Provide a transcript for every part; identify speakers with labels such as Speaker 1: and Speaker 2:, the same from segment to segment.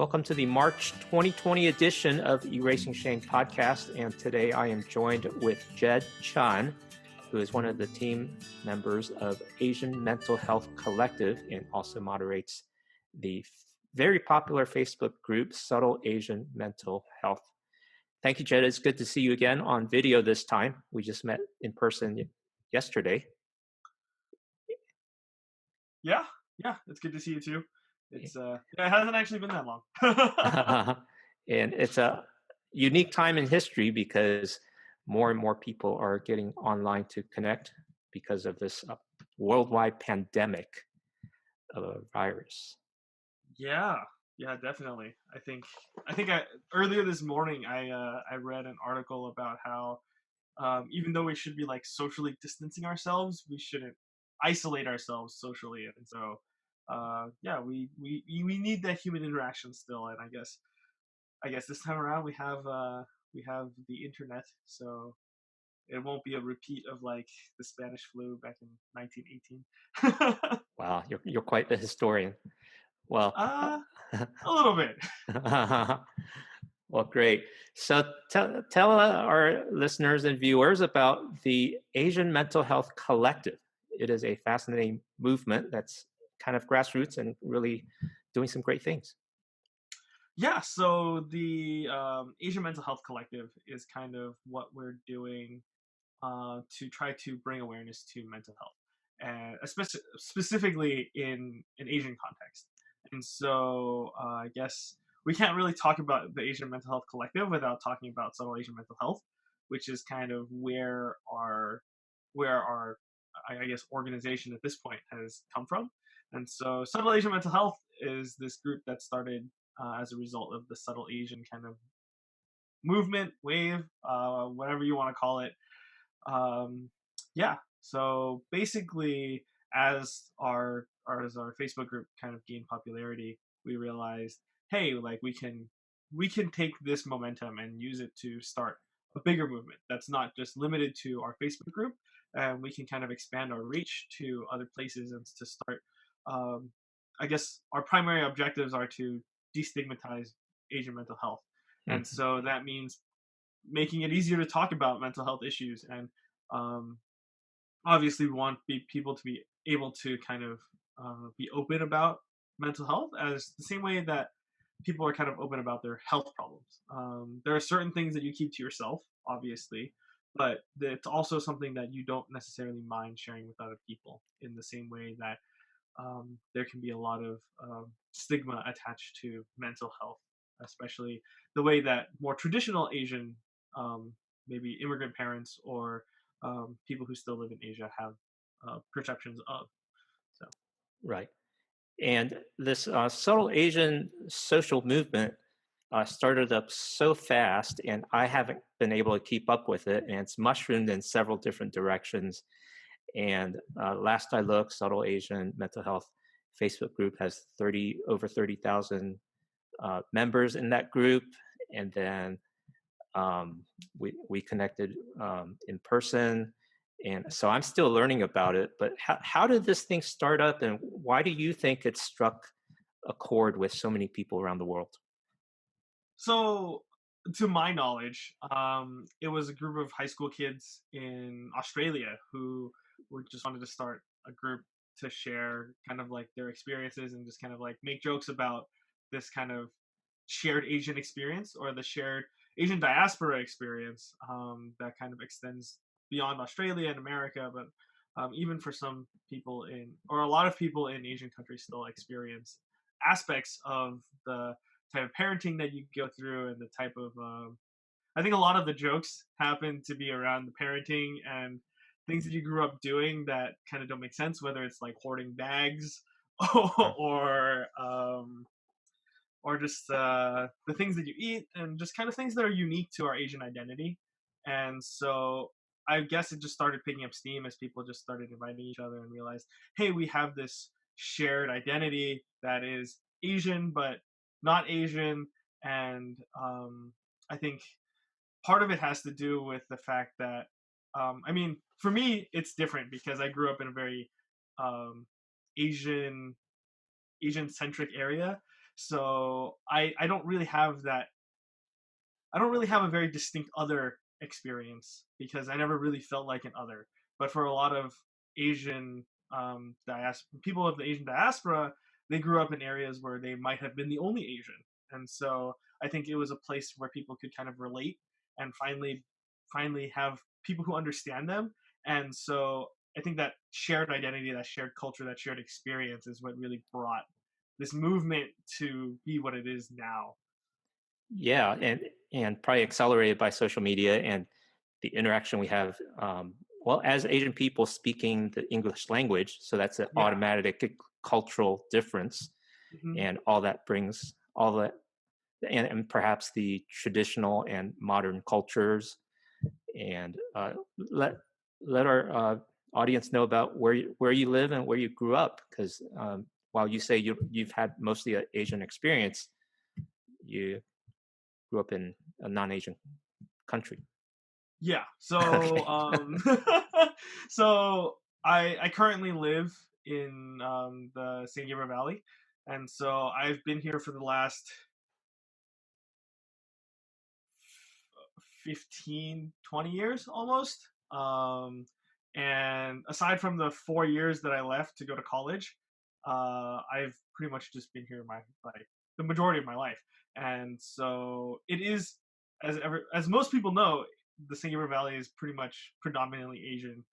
Speaker 1: Welcome to the March 2020 edition of Erasing Shame podcast. And today I am joined with DJ Chun, who is one of the team members of Asian Mental Health Collective and also moderates the very popular Facebook group, Subtle Asian Mental Health. Thank you, Jed. It's good to see you again on video this time. We just met in person yesterday.
Speaker 2: Yeah, it's good to see you too. It's it hasn't actually been that long.
Speaker 1: And it's a unique time in history because more and more people are getting online to connect because of this worldwide pandemic of a virus.
Speaker 2: Yeah, definitely. I think earlier this morning I read an article about how even though we should be like socially distancing ourselves, we shouldn't isolate ourselves socially, and so we need that human interaction still. And I guess this time around we have the internet, so it won't be a repeat of like the Spanish flu back in 1918.
Speaker 1: Wow, you're quite the historian. Well,
Speaker 2: a little bit.
Speaker 1: Well, great. So tell our listeners and viewers about the Asian Mental Health Collective. It is a fascinating movement that's kind of grassroots and really doing some great things.
Speaker 2: Yeah, so the Asian Mental Health Collective is kind of what we're doing to try to bring awareness to mental health, and specifically in an Asian context. And so I guess we can't really talk about the Asian Mental Health Collective without talking about Subtle Asian Mental Health, which is kind of where our I guess organization at this point has come from. And so Subtle Asian Mental Health is this group that started as a result of the Subtle Asian kind of movement, wave, whatever you want to call it. So basically, as our Facebook group kind of gained popularity, we realized, hey, like we can take this momentum and use it to start a bigger movement that's not just limited to our Facebook group, and we can kind of expand our reach to other places and to start. I guess our primary objectives are to destigmatize Asian mental health, and so that means making it easier to talk about mental health issues. And obviously we want people to be able to kind of be open about mental health as the same way that people are kind of open about their health problems. There are certain things that you keep to yourself, obviously, but it's also something that you don't necessarily mind sharing with other people, in the same way that there can be a lot of stigma attached to mental health, especially the way that more traditional Asian, maybe immigrant parents or people who still live in Asia have perceptions of. So,
Speaker 1: right. And this Subtle Asian social movement started up so fast, and I haven't been able to keep up with it, and it's mushroomed in several different directions. And last I looked, Subtle Asian Mental Health Facebook group has over 30,000 members in that group. And then we connected in person. And so I'm still learning about it, but how did this thing start up, and why do you think it struck a chord with so many people around the world?
Speaker 2: So, to my knowledge, it was a group of high school kids in Australia who just wanted to start a group to share kind of like their experiences and just kind of like make jokes about this kind of shared Asian experience, or the shared Asian diaspora experience that kind of extends beyond Australia and America, but even for some people or a lot of people in Asian countries still experience aspects of the type of parenting that you go through, and the type of I think a lot of the jokes happen to be around the parenting and things that you grew up doing that kind of don't make sense, whether it's like hoarding bags or just the things that you eat, and just kind of things that are unique to our Asian identity. And so I guess it just started picking up steam as people just started inviting each other and realized, hey, we have this shared identity that is Asian but not Asian. And I think part of it has to do with the fact that I mean, for me it's different because I grew up in a very Asian centric area. So I don't really have that. I don't really have a very distinct other experience because I never really felt like an other. But for a lot of Asian people of the Asian diaspora, they grew up in areas where they might have been the only Asian, and so I think it was a place where people could kind of relate and finally have people who understand them. And so I think that shared identity, that shared culture, that shared experience is what really brought this movement to be what it is now.
Speaker 1: Yeah, and probably accelerated by social media and the interaction we have. Well, as Asian people speaking the English language, so that's an
Speaker 2: Yeah.
Speaker 1: automatic cultural difference,
Speaker 2: Hmm.
Speaker 1: and all that brings all that, and perhaps the traditional and modern cultures, and let our audience know about where you live and where you grew up, because while you say you've had mostly an Asian experience, you grew up in a non-Asian country.
Speaker 2: Yeah.
Speaker 1: Okay.
Speaker 2: So so I currently live in the San Gabriel Valley, and so I've been here for the last 15, 20 years almost. And aside from the 4 years that I left to go to college, I've pretty much just been here the majority of my life. And so it is, as most people know, the San Gabriel Valley is pretty much predominantly Asian.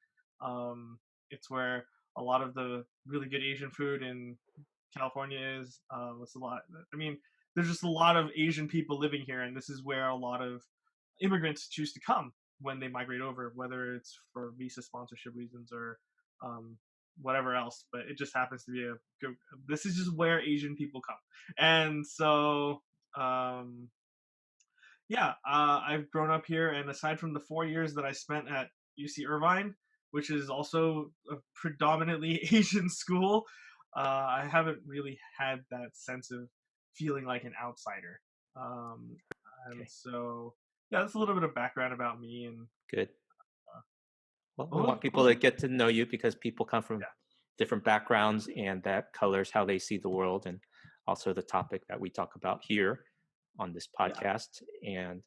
Speaker 2: It's where a lot of the really good Asian food in California is. It's a lot. I mean, there's just a lot of Asian people living here, and this is where a lot of immigrants choose to come when they migrate over, whether it's for visa sponsorship reasons or um, whatever else. But it just happens to be this is just where Asian people come, and so um, yeah, I've grown up here, and aside from the 4 years that I spent at UC Irvine, which is also a predominantly Asian school, I haven't really had that sense of feeling like an outsider. Um, and
Speaker 1: Okay,
Speaker 2: so, yeah, that's a little bit of background about me. And
Speaker 1: good.
Speaker 2: uh,
Speaker 1: Well, we
Speaker 2: what
Speaker 1: want people
Speaker 2: was
Speaker 1: to
Speaker 2: it?
Speaker 1: get to know you because people come from
Speaker 2: Yeah,
Speaker 1: different backgrounds, and that colors how they see the world, and also the topic that we talk about here on this
Speaker 2: yeah.
Speaker 1: podcast. And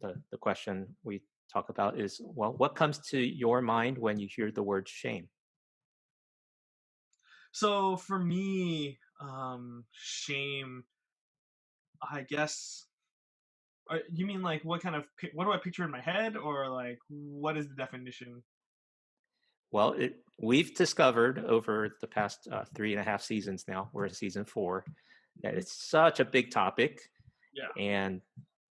Speaker 1: the question we talk about is, well, what comes to your mind when you hear the word shame?
Speaker 2: So for me, shame, I guess. You mean like what do I picture in my head, or like what is the definition?
Speaker 1: Well, we've discovered over the past 3.5 seasons now, we're in season 4, that
Speaker 2: Mhm.
Speaker 1: it's such a big topic.
Speaker 2: Yeah.
Speaker 1: And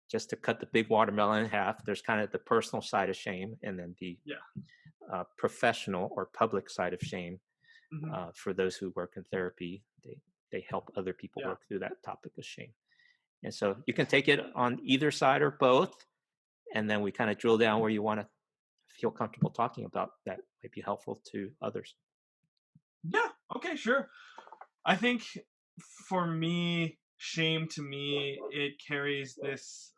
Speaker 1: just to cut the big watermelon in half, there's kind of the personal side of shame, and then the
Speaker 2: Yeah.
Speaker 1: professional or public side of shame.
Speaker 2: Hmm.
Speaker 1: For those who work in therapy, they help other people
Speaker 2: Yeah.
Speaker 1: work through that topic of shame. And so you can take it on either side or both, and then we kind of drill down where you want to feel comfortable talking about that might be helpful to others.
Speaker 2: Yeah. Okay. Sure. I think for me, shame to me, it carries this.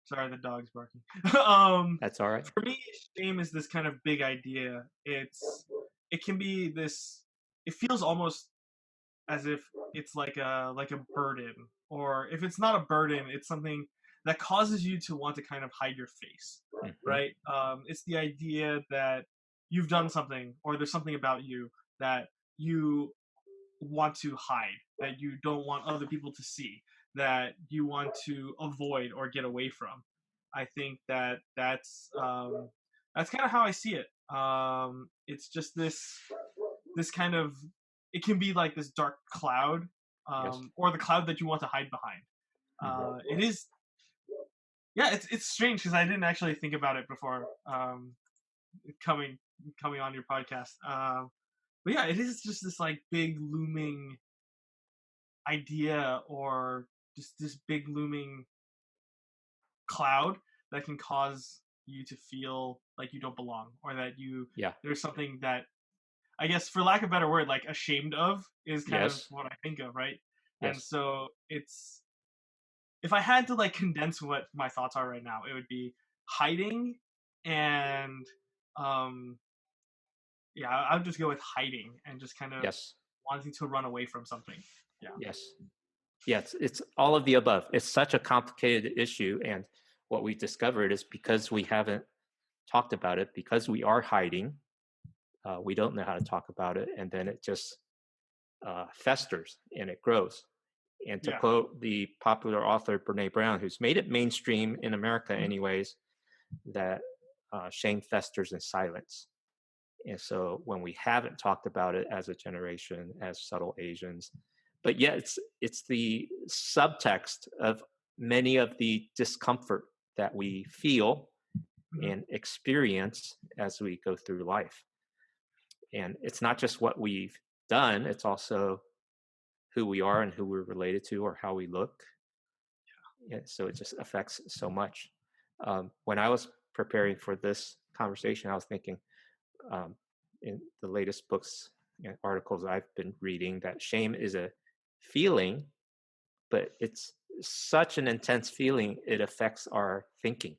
Speaker 2: Sorry, the dog's barking.
Speaker 1: That's all right.
Speaker 2: For me, shame is this kind of big idea. It can be this. It feels almost as if it's like a burden, or if it's not a burden, it's something that causes you to want to kind of hide your face,
Speaker 1: Mm-hmm.
Speaker 2: right? It's the idea that you've done something, or there's something about you that you want to hide, that you don't want other people to see, that you want to avoid or get away from. I think that's kind of how I see it. It's just this kind of, it can be like this dark cloud,
Speaker 1: Yes.
Speaker 2: or the cloud that you want to hide behind.
Speaker 1: Mm-hmm.
Speaker 2: It is, yeah, it's strange because I didn't actually think about it before coming coming on your podcast. But yeah, it is just this like big looming idea, or just this big looming cloud that can cause you to feel like you don't belong, or that
Speaker 1: Yeah.
Speaker 2: there's something that, I guess, for lack of a better word, like ashamed of is kind of
Speaker 1: Yes.
Speaker 2: what I think of, right? And
Speaker 1: Yes.
Speaker 2: so it's, if I had to like condense what my thoughts are right now, it would be hiding, and um yeah, I would just go with hiding, and just kind of
Speaker 1: Yes.
Speaker 2: wanting to run away from something. Yeah.
Speaker 1: Yes. Yes, it's all of the above. It's such a complicated issue. And what we discovered is because we haven't talked about it, because we are hiding, we don't know how to talk about it. And then it just festers and it grows. And to
Speaker 2: Yeah.
Speaker 1: quote the popular author Brene Brown, who's made it mainstream in America, anyways, that shame festers in silence. And so when we haven't talked about it as a generation, as subtle Asians, but yet it's the subtext of many of the discomfort that we feel
Speaker 2: Mhm.
Speaker 1: and experience as we go through life. And it's not just what we've done, it's also who we are and who we're related to or how we look. And so it just affects so much. When I was preparing for this conversation, I was thinking, in the latest books and articles I've been reading, that shame is a feeling, but it's such an intense feeling, it affects our thinking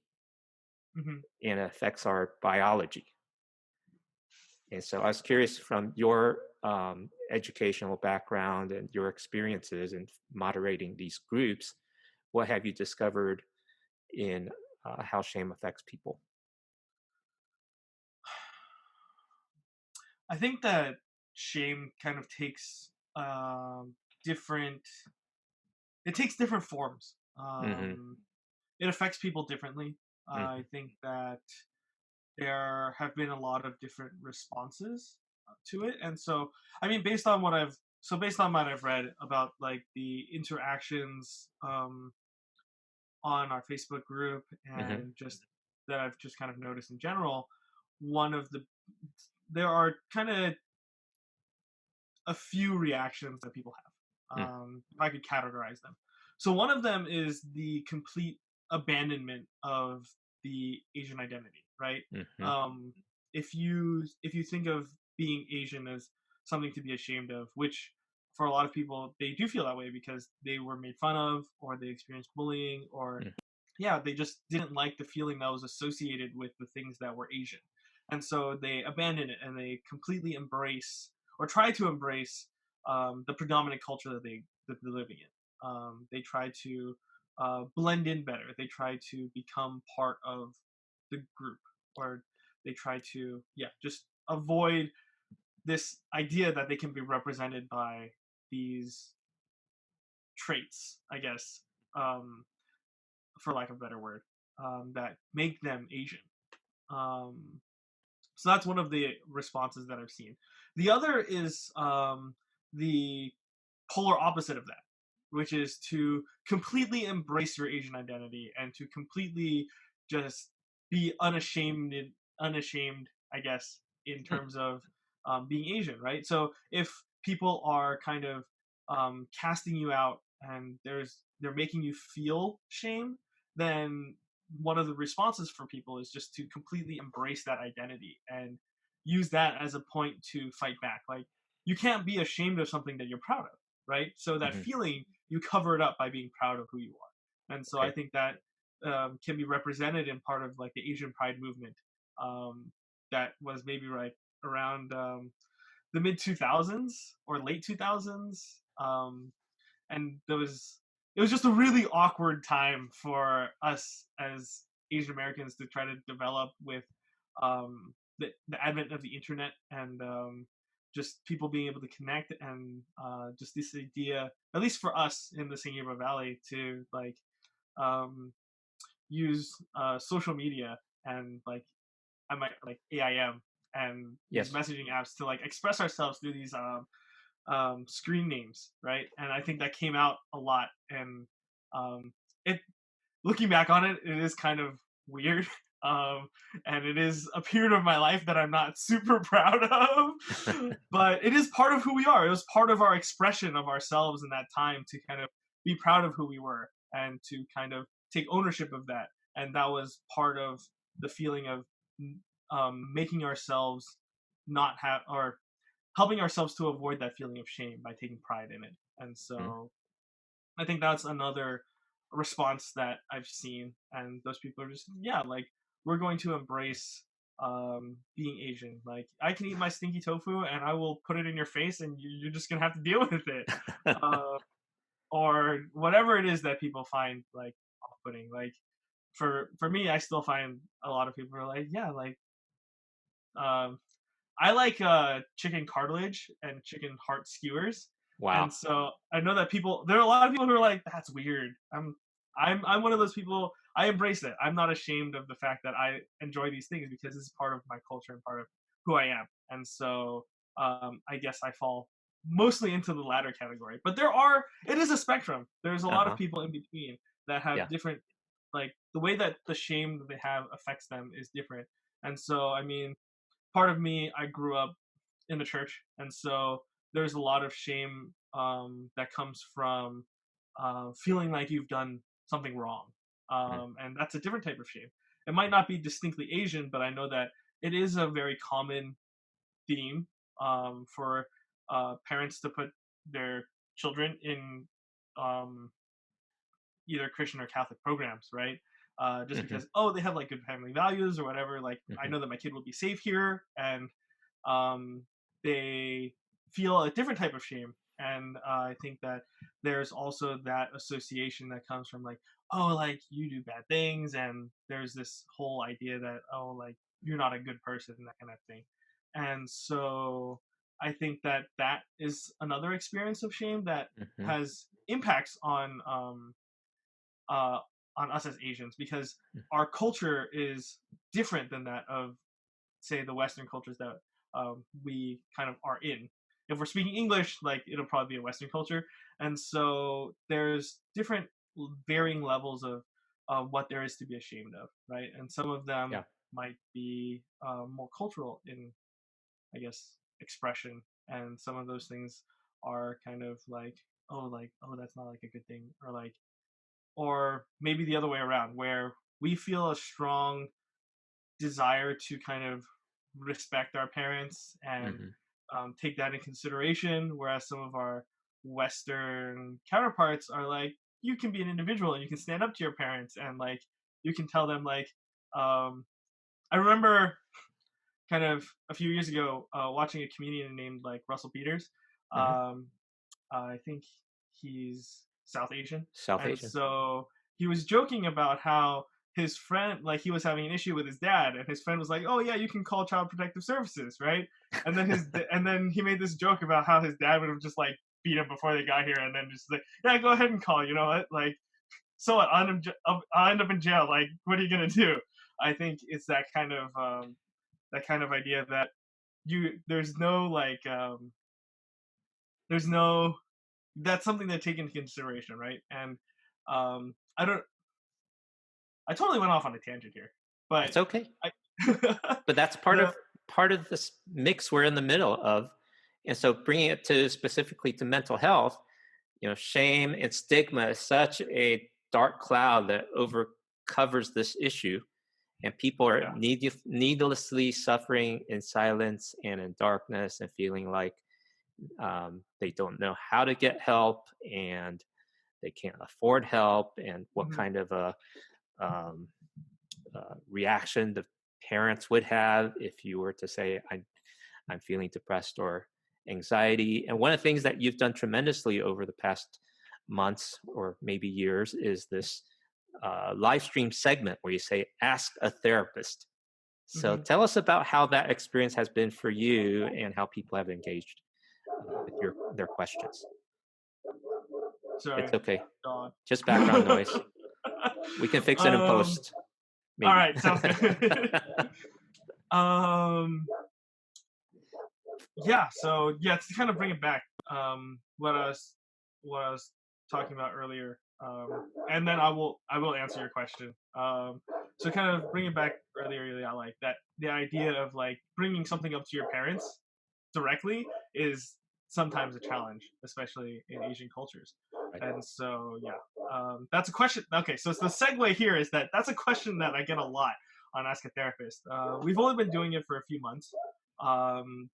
Speaker 2: Mhm.
Speaker 1: and it affects our biology. And so I was curious from your educational background and your experiences in moderating these groups, what have you discovered in how shame affects people?
Speaker 2: I think that shame kind of takes different. It takes different forms.
Speaker 1: Mm-hmm.
Speaker 2: It affects people differently.
Speaker 1: Mm-hmm.
Speaker 2: I think that there have been a lot of different responses to it, and so I mean, based on what I've read about like the interactions on our Facebook group
Speaker 1: Mm-hmm.
Speaker 2: and just that I've just kind of noticed in general, one of the there are kind of a few reactions that people have. If I could categorize them. So one of them is the complete abandonment of the Asian identity, right?
Speaker 1: Mm-hmm.
Speaker 2: Um, if you think of being Asian as something to be ashamed of, which for a lot of people they do feel that way because they were made fun of or they experienced bullying or
Speaker 1: Mm-hmm.
Speaker 2: yeah, they just didn't like the feeling that was associated with the things that were Asian. And so they abandon it and they completely embrace or try to embrace the predominant culture that they're living in. They try to blend in better. They try to become part of the group, or they try to just avoid this idea that they can be represented by these traits, I guess, um, for lack of a better word, that make them Asian. Um, so that's one of the responses that I've seen. The other is the polar opposite of that, which is to completely embrace your Asian identity and to completely just be unashamed, I guess, in terms of being Asian, right? So if people are kind of casting you out and they're making you feel shame, then one of the responses for people is just to completely embrace that identity and use that as a point to fight back. Like you can't be ashamed of something that you're proud of, right? So that
Speaker 1: Mm-hmm.
Speaker 2: feeling, you cover it up by being proud of who you are. And so I
Speaker 1: Okay.
Speaker 2: think that can be represented in part of like the Asian Pride movement that was maybe right around the mid 2000s or late 2000s. And it was just a really awkward time for us as Asian Americans to try to develop with the advent of the internet and just people being able to connect and just this idea, at least for us in the San Gabriel Valley, to like um, use social media and like I might like AIM and these
Speaker 1: Yes.
Speaker 2: messaging apps to like express ourselves through these screen names, right? And I think that came out a lot. And it, looking back on it, it is kind of weird. And it is a period of my life that I'm not super proud of, but it is part of who we are. It was part of our expression of ourselves in that time to kind of be proud of who we were and to kind of take ownership of that. And that was part of the feeling of making ourselves not have or helping ourselves to avoid that feeling of shame by taking pride in it. And
Speaker 1: Mm-hmm.
Speaker 2: so I think that's another response that I've seen. And those people are just, yeah, like we're going to embrace being Asian. Like, I can eat my stinky tofu and I will put it in your face, and you're just gonna have to deal with it, or whatever it is that people find like off-putting. Like, for me, I still find a lot of people are like, yeah, like, um, I like chicken cartilage and chicken heart skewers,
Speaker 1: Wow.
Speaker 2: and so I know that there are a lot of people who are like, that's weird. I'm one of those people. I embrace it. I'm not ashamed of the fact that I enjoy these things because it's part of my culture and part of who I am. And so I guess I fall mostly into the latter category. But it is a spectrum. There's a lot of
Speaker 1: Uh-huh.
Speaker 2: people in between that have
Speaker 1: Yeah.
Speaker 2: different, like, the way that the shame that they have affects them is different. And so, I mean, part of me, I grew up in the church, and so there's a lot of shame that comes from feeling like you've done something wrong,
Speaker 1: Mm.
Speaker 2: and that's a different type of shame. It might not be distinctly Asian, but I know that it is a very common theme for parents to put their children in um, either Christian or Catholic programs, right? Just
Speaker 1: Mm-hmm.
Speaker 2: because, oh, they have like good family values or whatever. Like, I
Speaker 1: Mm-hmm.
Speaker 2: know that my kid will be safe here, and um, they feel a different type of shame. And I think that there's also that association that comes from, like, oh, like, you do bad things, and there's this whole idea that, oh, like, you're not a good person, and that kind of thing. And so I think that that is another experience of shame that
Speaker 1: Mm-hmm.
Speaker 2: has impacts uh, on us as Asians, because our culture is different than that of, say, the Western cultures that we kind of are in. If we're speaking English, like, it'll probably be a Western culture, and so there's different varying levels of what there is to be ashamed of, right? And some of them
Speaker 1: Yeah.
Speaker 2: might be more cultural in, I guess, expression, and some of those things are kind of like, oh, that's not like a good thing, or like, or maybe the other way around, where we feel a strong desire to kind of respect our parents and
Speaker 1: Mm-hmm.
Speaker 2: take that in consideration, whereas some of our Western counterparts are like, you can be an individual and you can stand up to your parents, and like, you can tell them, like, um, I remember kind of a few years ago watching a comedian named like Russell Peters.
Speaker 1: Mm-hmm.
Speaker 2: Um, I think he's South Asian,
Speaker 1: South
Speaker 2: and
Speaker 1: Asian.
Speaker 2: so he was joking about how his friend, like, he was having an issue with his dad, and his friend was like, "Oh yeah, you can call Child Protective Services, right?" And then he made this joke about how his dad would have just like beat him before they got here, and then just like, "Yeah, go ahead and call. You know what? Like, so what? I'll end up in jail. Like, what are you gonna do?" I think it's that kind of idea that there's no like there's no that's something to take into consideration, right? And I don't. I totally went off on a tangent here, but
Speaker 1: It's okay.
Speaker 2: I
Speaker 1: But that's
Speaker 2: the
Speaker 1: part of this mix we're in the middle of. And so bringing it to specifically to mental health, shame and stigma is such a dark cloud that over covers this issue, and people are
Speaker 2: yeah.
Speaker 1: needlessly suffering in silence and in darkness and feeling like they don't know how to get help, and they can't afford help, and what
Speaker 2: Mhm.
Speaker 1: kind of a um, reaction the parents would have if you were to say, I'm feeling depressed or anxiety. And one of the things that you've done tremendously over the past months or maybe years is this live stream segment where you say, ask a therapist. So
Speaker 2: Mhm.
Speaker 1: tell us about how that experience has been for you and how people have engaged with their questions. It's
Speaker 2: Sorry,
Speaker 1: okay.
Speaker 2: God.
Speaker 1: Just background noise. We can fix it in
Speaker 2: um.
Speaker 1: post,
Speaker 2: All
Speaker 1: maybe.
Speaker 2: right, sounds good. um. Yeah. So yeah, to kind of bring it back, what I was talking about earlier, and then I will answer your question. So kind of bring it back earlier, yeah, like that, the idea of like bringing something up to your parents directly is sometimes a challenge, especially in Asian cultures.
Speaker 1: Right.
Speaker 2: And so yeah, that's a question. Okay, so the segue here is that that's a question that I get a lot on Ask a Therapist. We've only been doing it for a few months,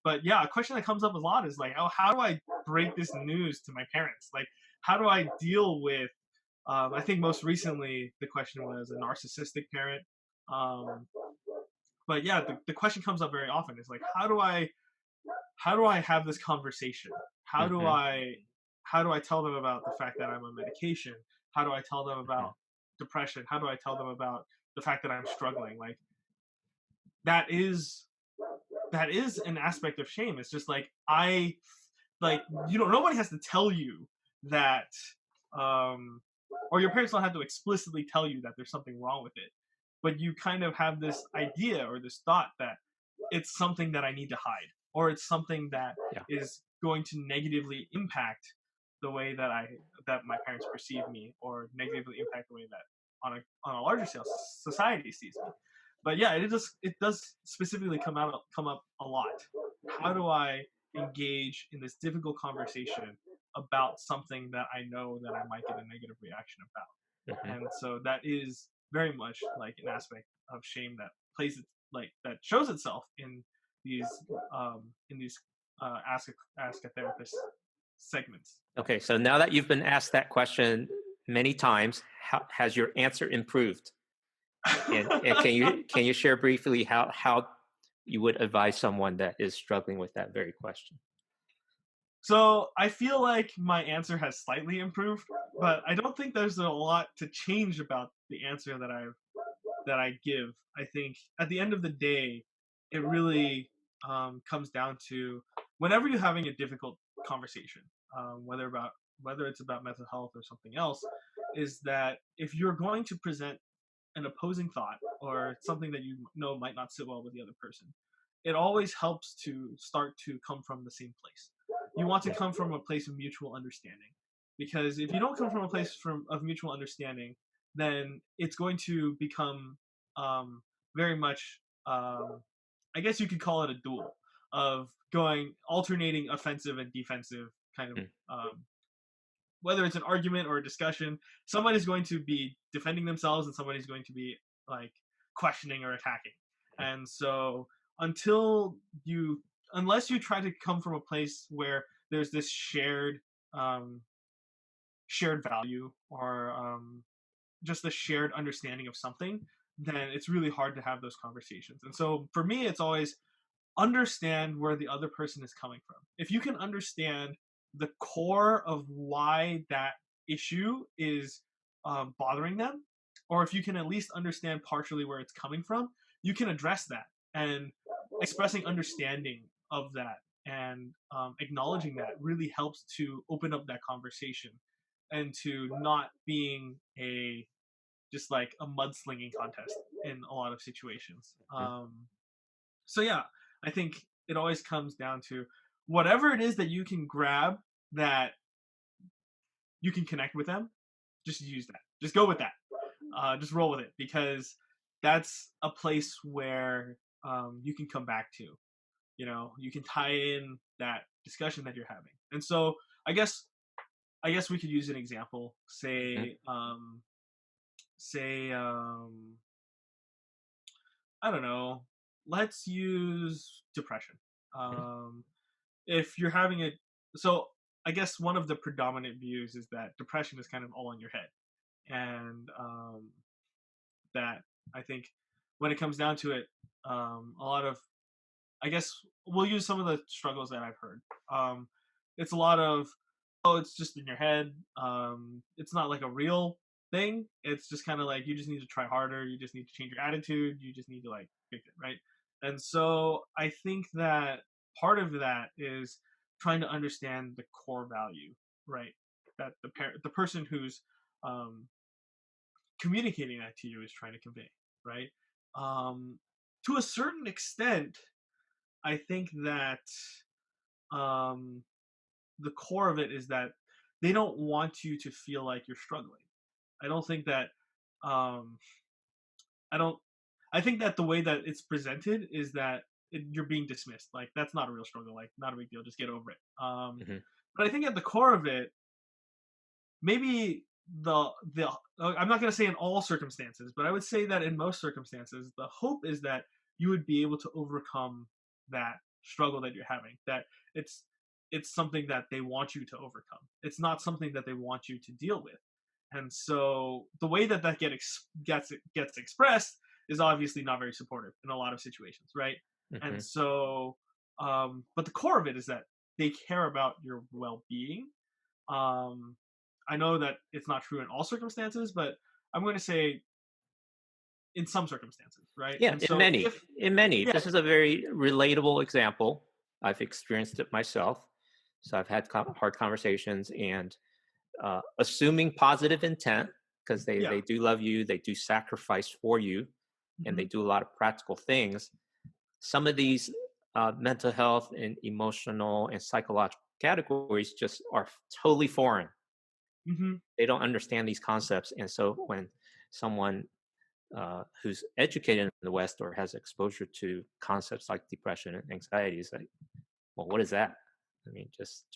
Speaker 2: but yeah, a question that comes up a lot is like, oh, how do I break this news to my parents? Like, how do I deal with? I think most recently the question was a narcissistic parent, um, but yeah, the question comes up very often. It's like, how do I have this conversation? How do
Speaker 1: Mm-hmm.
Speaker 2: I how do I tell them about the fact that I'm on medication? How do I tell them
Speaker 1: Mm-hmm.
Speaker 2: about depression? How do I tell them about the fact that I'm struggling? Like that is that is an aspect of shame. It's just like nobody has to tell you that um or your parents don't have to explicitly tell you that there's something wrong with it. But you kind of have this idea or this thought that it's something that I need to hide, or it's something that
Speaker 1: Yeah.
Speaker 2: is going to negatively impact the way that my parents perceive me, or negatively impact the way that on a larger scale society sees me. But yeah, it does specifically come up a lot. How do I engage in this difficult conversation about something that I know that I might get a negative reaction about?
Speaker 1: Mm-hmm.
Speaker 2: And so that is very much like an aspect of shame that plays it like that shows itself these in these ask a therapist segments.
Speaker 1: Okay, so now that you've been asked that question many times, has your answer improved? And can you share briefly how you would advise someone that is struggling with that very question?
Speaker 2: So I feel like my answer has slightly improved, but I don't think there's a lot to change about the answer that I give. I think at the end of the day, it really comes down to whenever you're having a difficult conversation, whether it's about mental health or something else, is that if you're going to present an opposing thought or something that you know might not sit well with the other person, it always helps to start to come from the same place. You want to
Speaker 1: Yeah.
Speaker 2: come from a place of mutual understanding, because if you don't come from a place of mutual understanding, then it's going to become very much, I guess you could call it a duel of going alternating offensive and defensive kind of
Speaker 1: Mm.
Speaker 2: whether it's an argument or a discussion, somebody's going to be defending themselves and somebody's going to be like questioning or attacking. And so until you unless you try to come from a place where there's this um, shared value, or just the shared understanding of something, then it's really hard to have those conversations. And so for me, it's always understand where the other person is coming from. If you can understand the core of why that issue is bothering them, or if you can at least understand partially where it's coming from, you can address that. And expressing understanding of that and acknowledging that really helps to open up that conversation and to not being a just like a mudslinging contest in a lot of situations.
Speaker 1: Mm.
Speaker 2: So yeah, I think it always comes down to whatever it is that you can grab that you can connect with them, just use that. Just go with that. Just roll with it, because that's a place where you can come back to. You can tie in that discussion that you're having. And so I guess we could use an example.
Speaker 1: Mhm.
Speaker 2: Say I don't know. Let's use depression.
Speaker 1: Mhm.
Speaker 2: Um, if you're having it, so I guess one of the predominant views is that depression is kind of all in your head, and that I think when it comes down to it, a lot of, I guess we'll use some of the struggles that I've heard. It's a lot of, oh, it's just in your head. It's not like a real thing. It's just kind of like you just need to try harder. You just need to change your attitude. You just need to like fix it, right? And so I think that part of that is trying to understand the core value, right? That the person who's um, communicating that to you is trying to convey, right? Um, to a certain extent, I think that um, the core of it is that they don't want you to feel like you're struggling. I don't think that um, I don't. I think that the way that it's presented is that you're being dismissed. Like that's not a real struggle. Like not a big deal. Just get over it.
Speaker 1: Mhm.
Speaker 2: But I think at the core of it, maybe the I'm not going to say in all circumstances, but I would say that in most circumstances, the hope is that you would be able to overcome that struggle that you're having. That it's it's something that they want you to overcome. It's not something that they want you to deal with. And so the way that gets expressed is obviously not very supportive in a lot of situations, right? And
Speaker 1: Hmm.
Speaker 2: so, but the core of it is that they care about your well-being. um I know that it's not true in all circumstances, but I'm going to say in some circumstances, right?
Speaker 1: Yeah,
Speaker 2: And so if
Speaker 1: in many.
Speaker 2: yeah,
Speaker 1: This is a very relatable example. I've experienced it myself. So I've had hard conversations and assuming positive intent because
Speaker 2: yeah,
Speaker 1: they do love you, they do sacrifice for you, and they
Speaker 2: hmm,
Speaker 1: do a lot of practical things. Some of these mental health and emotional and psychological categories just are totally foreign.
Speaker 2: hmm,
Speaker 1: They don't understand these concepts, and so when someone who's educated in the West or has exposure to concepts like depression and anxiety is like, well, what is that? I mean, just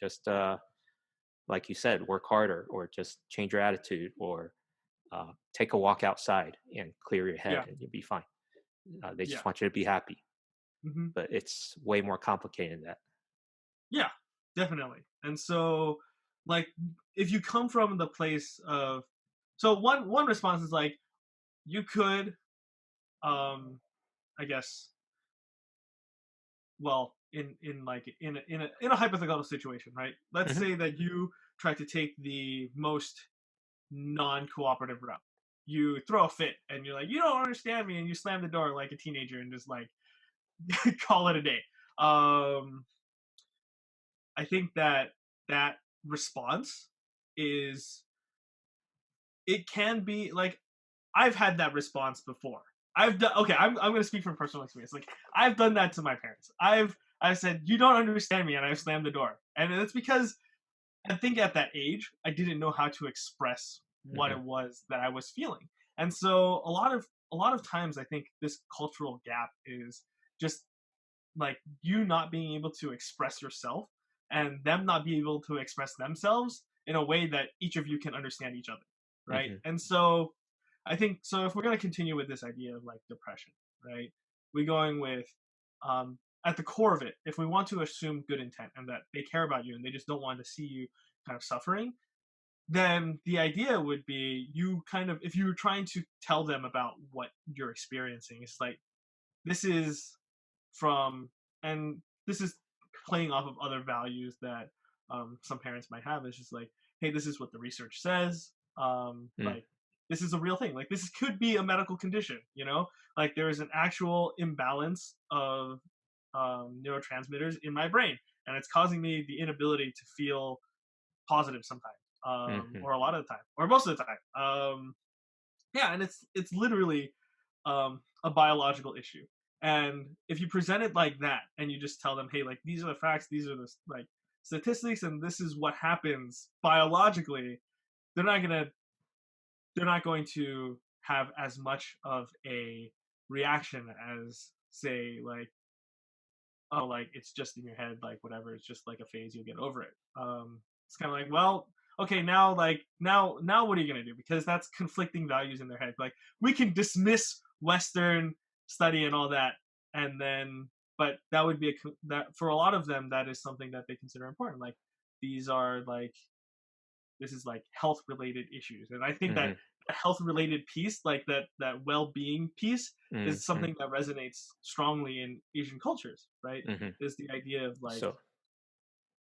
Speaker 1: like you said, work harder, or just change your attitude, or take a walk outside and clear your head,
Speaker 2: yeah,
Speaker 1: and you'll be fine. They
Speaker 2: yeah,
Speaker 1: just want you to be happy,
Speaker 2: hmm,
Speaker 1: but it's way more complicated than that.
Speaker 2: yeah, definitely. And so, like, if you come from the place of, so one response is like, you could, I guess, well, in a hypothetical situation, right? Let's
Speaker 1: Hmm.
Speaker 2: say that you try to take the most non-cooperative route. You throw a fit and you're like, you don't understand me, and you slam the door like a teenager and just like call it a day. um I think that that response is, it can be like, I've had that response before. I've done, okay, I'm going to speak from personal experience. Like, I've done that to my parents. I've said, you don't understand me, and I've slammed the door. And it's because I think at that age I didn't know how to express what
Speaker 1: Hmm.
Speaker 2: it was that I was feeling. And so a lot of times I think this cultural gap is just like you not being able to express yourself and them not being able to express themselves in a way that each of you can understand each other, right?
Speaker 1: Hmm.
Speaker 2: And so I think, so if we're going to continue with this idea of like depression, right, we're going with, um, at the core of it, if we want to assume good intent and that they care about you and they just don't want to see you kind of suffering, then the idea would be, you kind of, if you're trying to tell them about what you're experiencing, it's like, this is from, and this is playing off of other values that, some parents might have. It's just like, hey, this is what the research says.
Speaker 1: Mm.
Speaker 2: Like, this is a real thing. Like, this could be a medical condition. Like, there is an actual imbalance of, neurotransmitters in my brain, and it's causing me the inability to feel positive sometimes,
Speaker 1: Hmm.
Speaker 2: or a lot of the time, or most of the time. Yeah, and it's literally, a biological issue. And if you present it like that, and you just tell them, hey, like, these are the facts, these are the like statistics, and this is what happens biologically, they're not gonna they're not going to have as much of a reaction as, say, like, oh, like, it's just in your head, like, whatever, it's just like a phase, you'll get over it. It's kind of like, well, okay, now, like, now what are you going to do? Because that's conflicting values in their head. Like, we can dismiss Western study and all that, and then, but that would be that for a lot of them, that is something that they consider important. Like, these are like, this is like health related issues, and I think that
Speaker 1: Hmm.
Speaker 2: health related piece, like that well-being piece, is
Speaker 1: Hmm.
Speaker 2: something that resonates strongly in Asian cultures, right?
Speaker 1: Hmm.
Speaker 2: Is the idea of like,
Speaker 1: So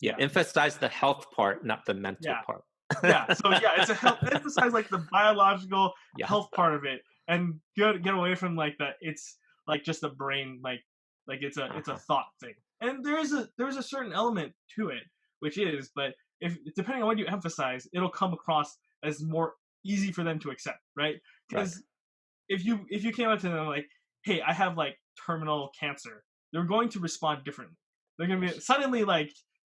Speaker 1: yeah,
Speaker 2: yeah,
Speaker 1: emphasize the health part, not the mental
Speaker 2: yeah,
Speaker 1: part.
Speaker 2: yeah. So yeah, it's a health, emphasize like the biological
Speaker 1: Yeah.
Speaker 2: health part of it, and get away from like that it's like just a brain, like it's a
Speaker 1: Uh-huh.
Speaker 2: thought thing. And there's a certain element to it, which is, but if depending on what you emphasize, it'll come across as more easy for them to accept, right?
Speaker 1: Right.
Speaker 2: Because if you came up to them like, hey, I have like terminal cancer, they're going to respond differently. They're going to be
Speaker 1: Yes.
Speaker 2: suddenly like,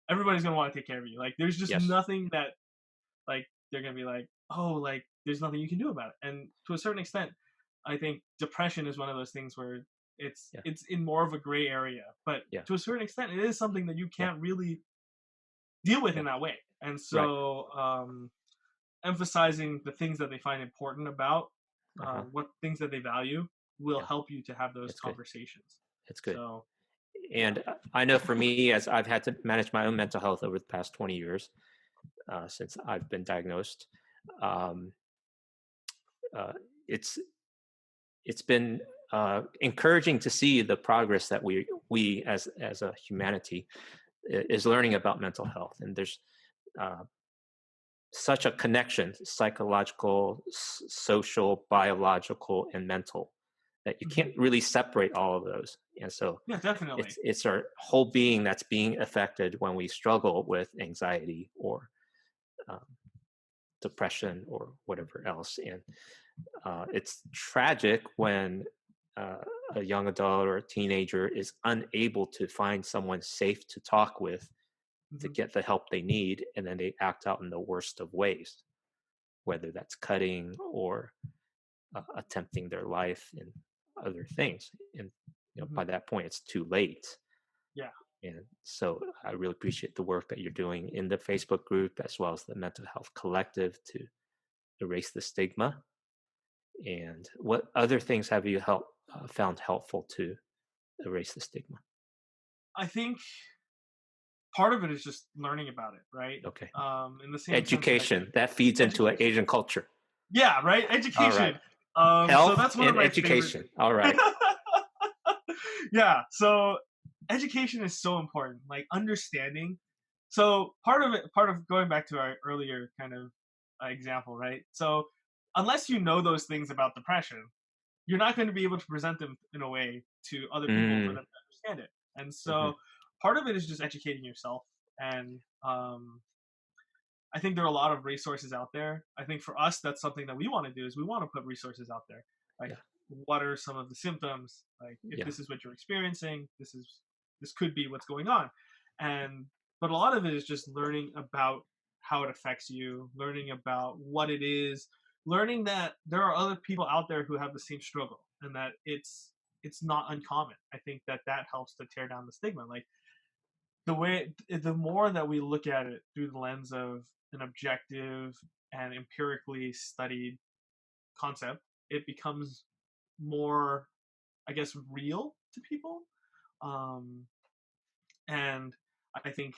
Speaker 2: everybody's going to want to take care of you. Like, there's just
Speaker 1: Yes.
Speaker 2: nothing that, like, they're going to be like, oh, like, there's nothing you can do about it. And to a certain extent, I think depression is one of those things where it's
Speaker 1: Yeah.
Speaker 2: it's in more of a gray area, but
Speaker 1: Yeah.
Speaker 2: to a certain extent it is something that you
Speaker 1: Yeah.
Speaker 2: can't really deal with
Speaker 1: Yeah.
Speaker 2: in that way. And
Speaker 1: Right.
Speaker 2: so, emphasizing the things that they find important about,
Speaker 1: Uh-huh.
Speaker 2: what things that they value, will
Speaker 1: Yeah.
Speaker 2: help you to have those
Speaker 1: It's good.
Speaker 2: conversations.
Speaker 1: It's good.
Speaker 2: So yeah,
Speaker 1: And I know for me, as I've had to manage my own mental health over the past 20 years, since I've been diagnosed, um, uh, it's it's been encouraging to see the progress that we as a humanity is learning about mental health, and there's such a connection, psychological, social, biological, and mental, that you can't really separate all of those. And so
Speaker 2: Yeah, definitely.
Speaker 1: it's our whole being that's being affected when we struggle with anxiety or um, depression or whatever else. And it's tragic when a young adult or a teenager is unable to find someone safe to talk with to get the help they need, and then they act out in the worst of ways, whether that's cutting or attempting their life and other things. And by that point, it's too late.
Speaker 2: Yeah.
Speaker 1: And so I really appreciate the work that you're doing in the Facebook group as well as the Mental Health Collective to erase the stigma. And what other things have you found helpful to erase the stigma?
Speaker 2: I think part of it is just learning about it, right?
Speaker 1: Okay.
Speaker 2: In the same
Speaker 1: Education that feeds into an Asian culture.
Speaker 2: Yeah, right. Education.
Speaker 1: All right. Health
Speaker 2: So that's one
Speaker 1: and
Speaker 2: of my
Speaker 1: education.
Speaker 2: favorite.
Speaker 1: All right.
Speaker 2: Yeah. So education is so important. Like understanding. So part of going back to our earlier kind of example, right? So unless you know those things about depression, you're not going to be able to present them in a way to other people for them to understand it. And so part of it is just educating yourself. And I think there are a lot of resources out there. I think for us, that's something that we want to do is we want to put resources out there. Like what are some of the symptoms? Like if this is what you're experiencing, this could be what's going on. But a lot of it is just learning about how it affects you, learning about what it is, learning that there are other people out there who have the same struggle and that it's not uncommon. I think that helps to tear down the stigma. Like the more that we look at it through the lens of an objective and empirically studied concept, it becomes more, I guess, real to people. And I think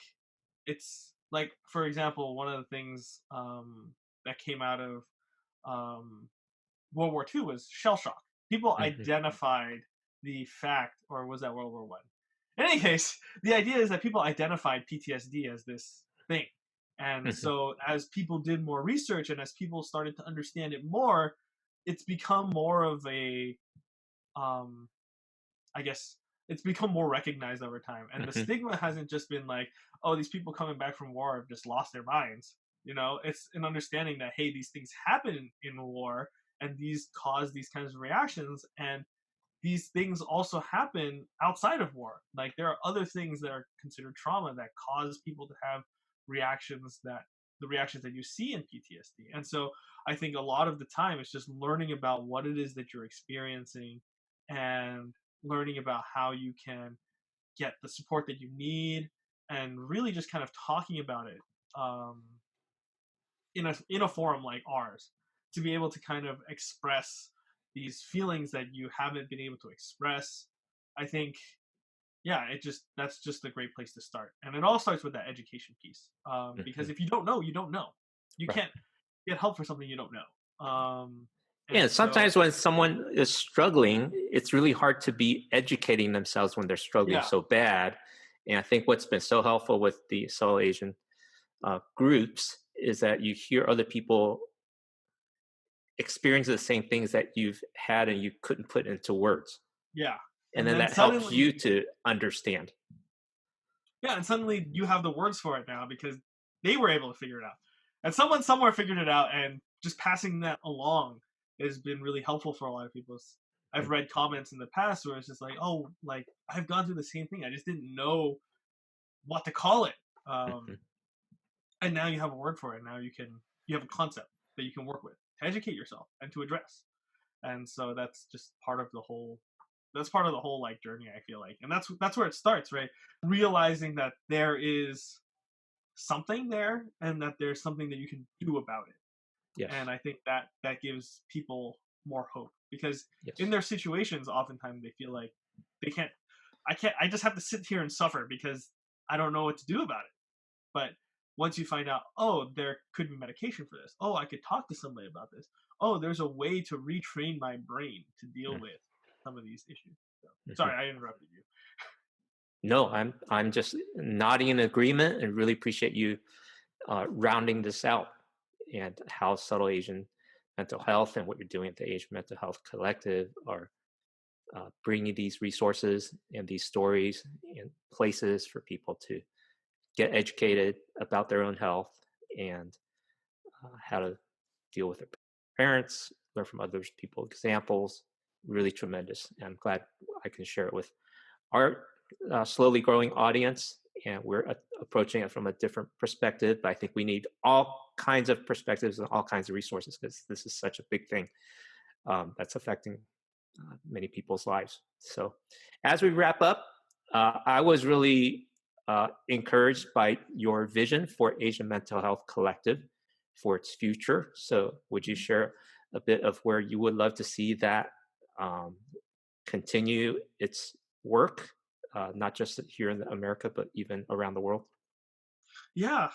Speaker 2: it's like, for example, one of the things that came out of World War II was shell shock. People identified the fact, or was that World War One? In any case, the idea is that people identified PTSD as this thing. And so as people did more research and as people started to understand it more, it's become more of a, I guess, it's become more recognized over time. And the stigma hasn't just been like, oh, these people coming back from war have just lost their minds. It's an understanding that, hey, these things happen in war and these cause these kinds of reactions. And these things also happen outside of war. Like there are other things that are considered trauma that cause people to have reactions the reactions that you see in PTSD. And so I think a lot of the time it's just learning about what it is that you're experiencing and learning about how you can get the support that you need and really just kind of talking about it in a forum like ours to be able to kind of express these feelings that you haven't been able to express. I think, yeah, that's just a great place to start. And it all starts with that education piece. Because if you don't know, you don't know. You can't get help for something you don't know.
Speaker 1: And sometimes when someone is struggling, it's really hard to be educating themselves when they're struggling so bad. And I think what's been so helpful with the South Asian groups is that you hear other people experience the same things that you've had and you couldn't put into words.
Speaker 2: Yeah.
Speaker 1: And then that helps you to understand.
Speaker 2: Yeah, and suddenly you have the words for it now because they were able to figure it out. And someone somewhere figured it out, and just passing that along has been really helpful for a lot of people. I've read comments in the past where it's just like, oh, like I've gone through the same thing. I just didn't know what to call it. And now you have a word for it. Now you have a concept that you can work with to educate yourself and to address. And so that's just part of the whole like journey, I feel like. And that's where it starts, right? Realizing that there is something there and that there's something that you can do about it. Yes. And I think that gives people more hope because in their situations, oftentimes they feel like I just have to sit here and suffer because I don't know what to do about it. But once you find out, oh, there could be medication for this. Oh, I could talk to somebody about this. Oh, there's a way to retrain my brain to deal with some of these issues. So,
Speaker 1: Mhm.
Speaker 2: sorry, I interrupted you.
Speaker 1: No, I'm just nodding in agreement and really appreciate you rounding this out and how subtle Asian mental health and what you're doing at the Asian Mental Health Collective are bringing these resources and these stories and places for people to get educated about their own health and how to deal with their parents, learn from others, people examples. Really tremendous. And I'm glad I can share it with our slowly growing audience. And we're approaching it from a different perspective. But I think we need all kinds of perspectives and all kinds of resources because this is such a big thing that's affecting many people's lives. So as we wrap up, I was really encouraged by your vision for Asian Mental Health Collective for its future. So would you share a bit of where you would love to see that um, continue its work, not just here in America, but even around the world?
Speaker 2: Yeah.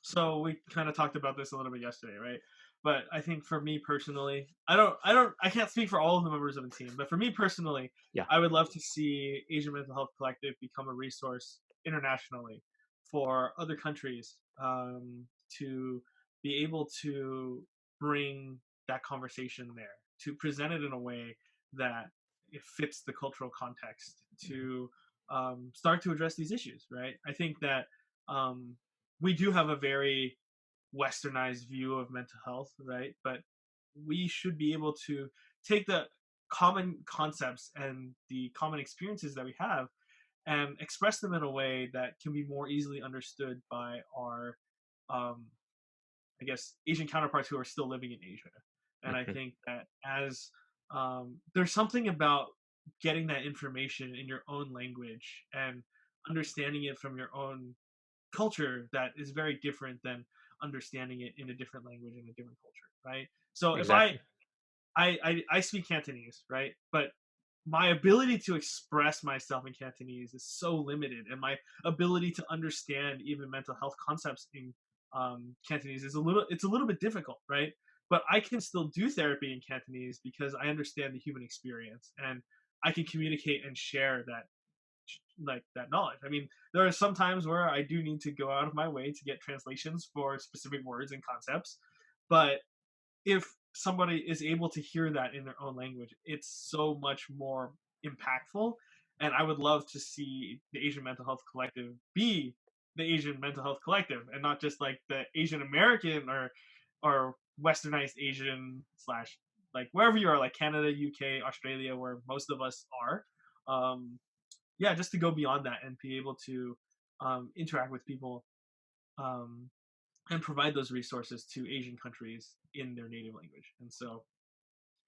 Speaker 2: So we kind of talked about this a little bit yesterday, right? But I think for me personally, I can't speak for all of the members of the team, but for me personally,
Speaker 1: Yeah.
Speaker 2: I would love to see Asian Mental Health Collective become a resource internationally for other countries to be able to bring that conversation there, to present it in a way that it fits the cultural context, to start to address these issues, right? I think that um, we do have a very westernized view of mental health, right? But we should be able to take the common concepts and the common experiences that we have and express them in a way that can be more easily understood by our, um, I guess, Asian counterparts who are still living in Asia. And I
Speaker 1: Mm-hmm.
Speaker 2: think that as there's something about getting that information in your own language and understanding it from your own culture that is very different than understanding it in a different language in a different culture, right? So if
Speaker 1: Exactly.
Speaker 2: I speak Cantonese, right? But my ability to express myself in Cantonese is so limited, and my ability to understand even mental health concepts in Cantonese is it's a little bit difficult, right? But I can still do therapy in Cantonese because I understand the human experience, and I can communicate and share that knowledge. I mean, there are some times where I do need to go out of my way to get translations for specific words and concepts, but if somebody is able to hear that in their own language, it's so much more impactful. And I would love to see the Asian Mental Health Collective be the Asian Mental Health Collective and not just like the Asian American or westernized Asian slash like wherever you are, like Canada, UK, Australia, where most of us are. Yeah, just to go beyond that and be able to interact with people um, and provide those resources to Asian countries in their native language. And so,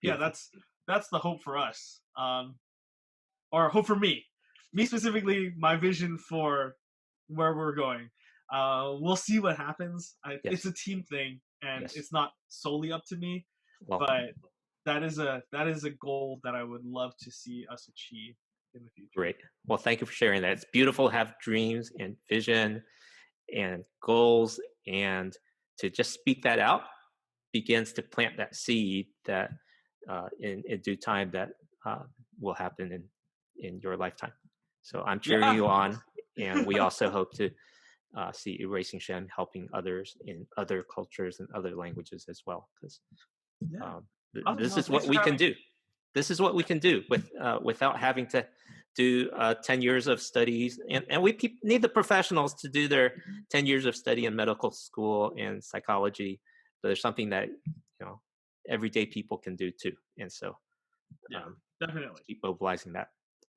Speaker 2: yeah,
Speaker 1: Beautiful.
Speaker 2: that's the hope for us, or hope for me specifically. My vision for where we're going. We'll see what happens. It's
Speaker 1: Yes.
Speaker 2: a team thing, and
Speaker 1: Yes.
Speaker 2: it's not solely up to me.
Speaker 1: Well,
Speaker 2: But that is a goal that I would love to see us achieve in the future.
Speaker 1: great. Well, thank you for sharing that. It's beautiful to have dreams and vision and goals, and to just speak that out begins to plant that seed that in due time that uh, will happen in your lifetime. So I'm cheering
Speaker 2: Yeah,
Speaker 1: you on, and we also hope to see Erasing Shem helping others in other cultures and other languages as well, because
Speaker 2: yeah.
Speaker 1: um,
Speaker 2: Awesome.
Speaker 1: this
Speaker 2: Well,
Speaker 1: is what
Speaker 2: thanks for
Speaker 1: we can
Speaker 2: having me.
Speaker 1: do. This is what we can do without having to do 10 years of studies. And we need the professionals to do their 10 years of study in medical school and psychology. But there's something that, everyday people can do too. And so
Speaker 2: Yeah,
Speaker 1: um,
Speaker 2: definitely.
Speaker 1: keep mobilizing that.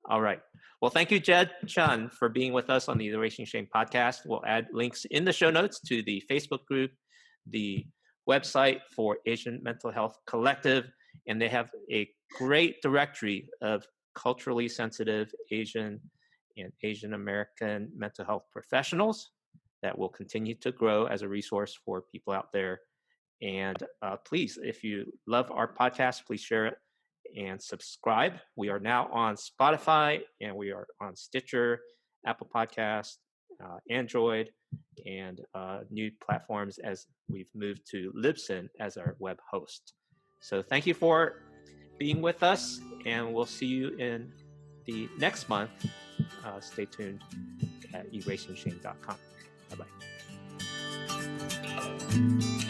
Speaker 1: All right. Well, thank you, Jed Chun, for being with us on the Erasing Shame podcast. We'll add links in the show notes to the Facebook group, the website for Asian Mental Health Collective, and they have a great directory of culturally sensitive Asian and Asian American mental health professionals that will continue to grow as a resource for people out there. And please, if you love our podcast, please share it and subscribe. We are now on Spotify, and we are on Stitcher, Apple Podcast, Android, and new platforms as we've moved to Libsyn as our web host. So thank you for being with us, and we'll see you in the next month. Stay tuned at erasingshame.com. Bye-bye.